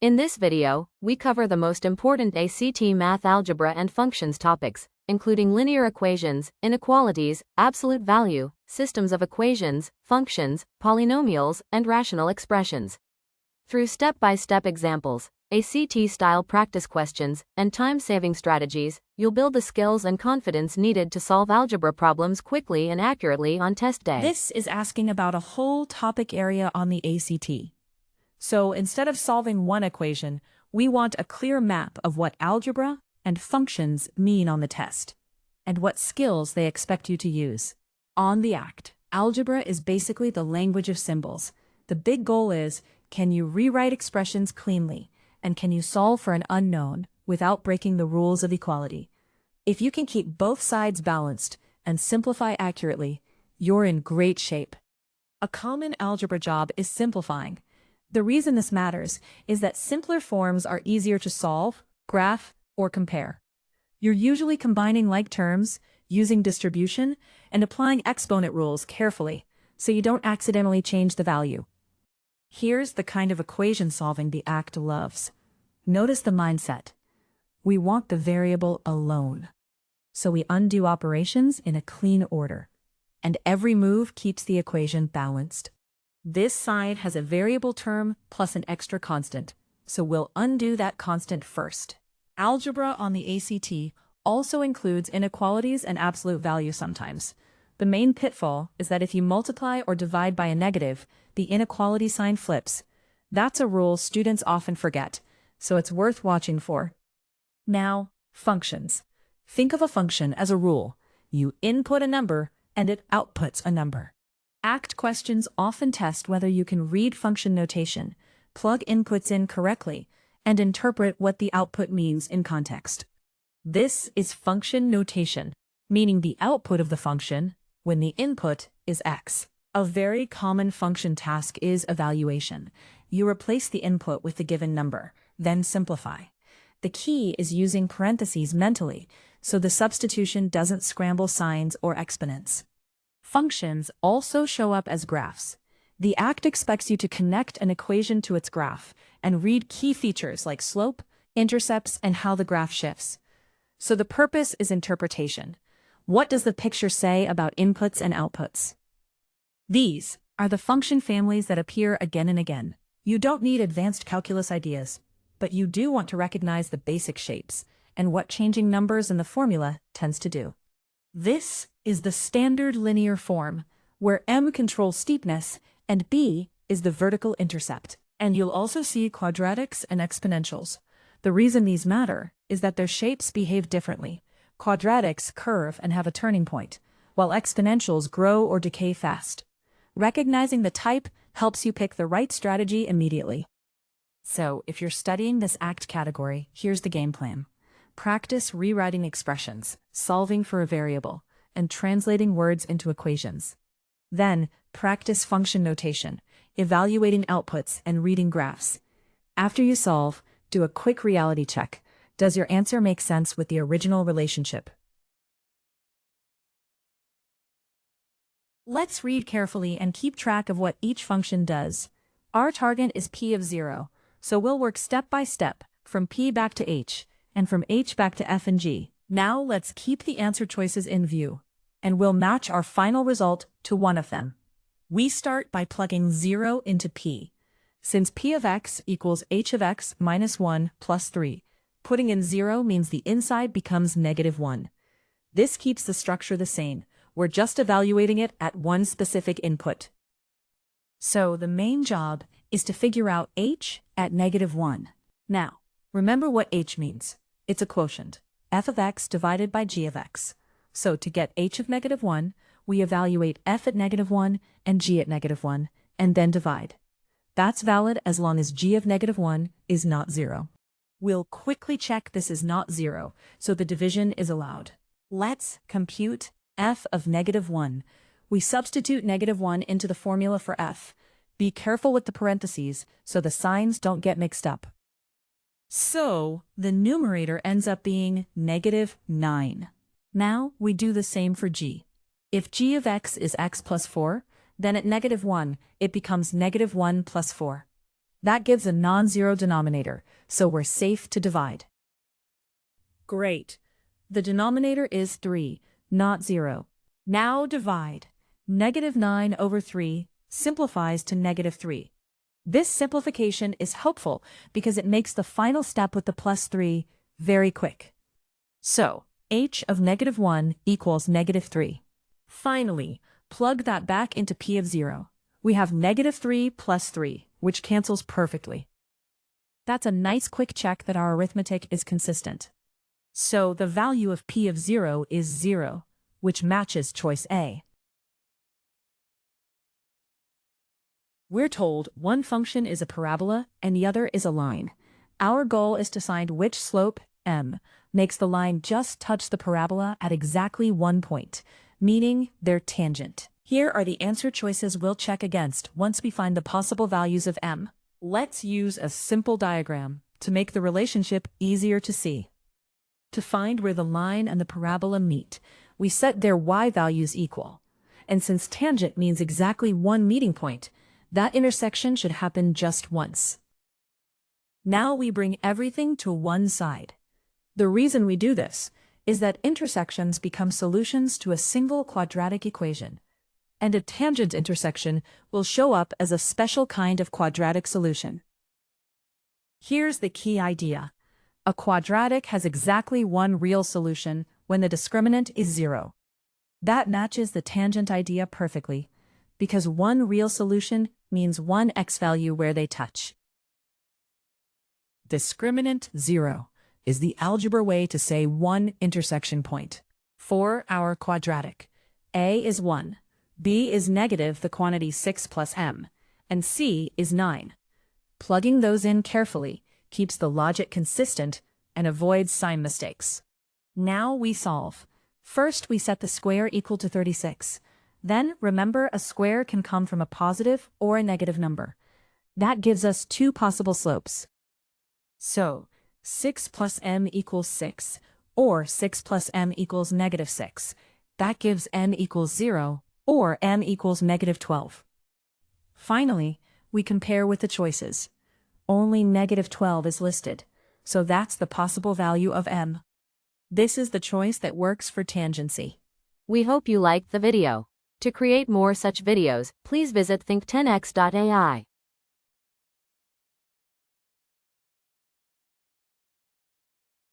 In this video, we cover the most important ACT math algebra and functions topics, including linear equations, inequalities, absolute value, systems of equations, functions, polynomials, and rational expressions. Through step-by-step examples, ACT-style practice questions, and time-saving strategies, you'll build the skills and confidence needed to solve algebra problems quickly and accurately on test day. This is asking about a whole topic area on the ACT. So instead of solving one equation, we want a clear map of what algebra and functions mean on the test, and what skills they expect you to use. On the ACT, algebra is basically the language of symbols. The big goal is, can you rewrite expressions cleanly, and can you solve for an unknown without breaking the rules of equality? If you can keep both sides balanced and simplify accurately, you're in great shape. A common algebra job is simplifying. The reason this matters is that simpler forms are easier to solve, graph, or compare. You're usually combining like terms, using distribution, and applying exponent rules carefully, so you don't accidentally change the value. Here's the kind of equation solving the ACT loves. Notice the mindset. We want the variable alone. So we undo operations in a clean order, and every move keeps the equation balanced. This side has a variable term plus an extra constant, so we'll undo that constant first. Algebra on the ACT also includes inequalities and absolute value sometimes. The main pitfall is that if you multiply or divide by a negative, the inequality sign flips. That's a rule students often forget, so it's worth watching for. Now, functions. Think of a function as a rule. You input a number, and it outputs a number. ACT questions often test whether you can read function notation, plug inputs in correctly, and interpret what the output means in context. This is function notation, meaning the output of the function, when the input is x. A very common function task is evaluation. You replace the input with the given number, then simplify. The key is using parentheses mentally, so the substitution doesn't scramble signs or exponents. Functions also show up as graphs. The ACT expects you to connect an equation to its graph and read key features like slope, intercepts, and how the graph shifts. So the purpose is interpretation. What does the picture say about inputs and outputs? These are the function families that appear again and again. You don't need advanced calculus ideas, but you do want to recognize the basic shapes and what changing numbers in the formula tends to do. This is the standard linear form, where m controls steepness and b is the vertical intercept. And you'll also see quadratics and exponentials. The reason these matter is that their shapes behave differently. Quadratics curve and have a turning point, while exponentials grow or decay fast. Recognizing the type helps you pick the right strategy immediately. So, if you're studying this ACT category, here's the game plan. Practice rewriting expressions, solving for a variable, and translating words into equations. Then, practice function notation, evaluating outputs and reading graphs. After you solve, do a quick reality check. Does your answer make sense with the original relationship? Let's read carefully and keep track of what each function does. Our target is p of 0, so we'll work step by step, from p back to h, and from h back to f and g. Now let's keep the answer choices in view, and we'll match our final result to one of them. We start by plugging 0 into p. Since p of x equals h of x minus 1 plus 3, putting in 0 means the inside becomes -1. This keeps the structure the same. We're just evaluating it at one specific input. So the main job is to figure out h at -1. Now, remember what h means. It's a quotient, f of x divided by g of x. So to get h of -1, we evaluate f at -1 and g at -1, and then divide. That's valid as long as g of -1 is not 0. We'll quickly check this is not 0, so the division is allowed. Let's compute f of -1. We substitute -1 into the formula for f. Be careful with the parentheses so the signs don't get mixed up. So, the numerator ends up being -9. Now, we do the same for g. If g of x is x plus 4, then at -1, it becomes -1 plus 4. That gives a non-zero denominator, so we're safe to divide. Great. The denominator is 3, not 0. Now divide. -9/3 simplifies to -3. This simplification is helpful because it makes the final step with the +3 very quick. So, h of -1 equals -3. Finally, plug that back into p of 0. We have -3 plus 3, which cancels perfectly. That's a nice quick check that our arithmetic is consistent. So the value of p of 0 is 0, which matches choice A. We're told one function is a parabola and the other is a line. Our goal is to find which slope, m, makes the line just touch the parabola at exactly 1 point, meaning they're tangent. Here are the answer choices we'll check against once we find the possible values of m. Let's use a simple diagram to make the relationship easier to see. To find where the line and the parabola meet, we set their y values equal. And since tangent means exactly one meeting point, that intersection should happen just once. Now we bring everything to one side. The reason we do this is that intersections become solutions to a single quadratic equation, and a tangent intersection will show up as a special kind of quadratic solution. Here's the key idea. A quadratic has exactly one real solution when the discriminant is 0. That matches the tangent idea perfectly, because one real solution means one x value where they touch. Discriminant 0 is the algebra way to say one intersection point. For our quadratic, a is 1, b is negative the quantity 6 plus m, and c is 9. Plugging those in carefully keeps the logic consistent and avoids sign mistakes. Now we solve. First, we set the square equal to 36. Then, remember, a square can come from a positive or a negative number. That gives us two possible slopes. So, 6 plus m equals 6, or 6 plus m equals -6. That gives m equals 0, or m equals -12. Finally, we compare with the choices. Only -12 is listed, so that's the possible value of m. This is the choice that works for tangency. We hope you liked the video. To create more such videos, please visit think10x.ai.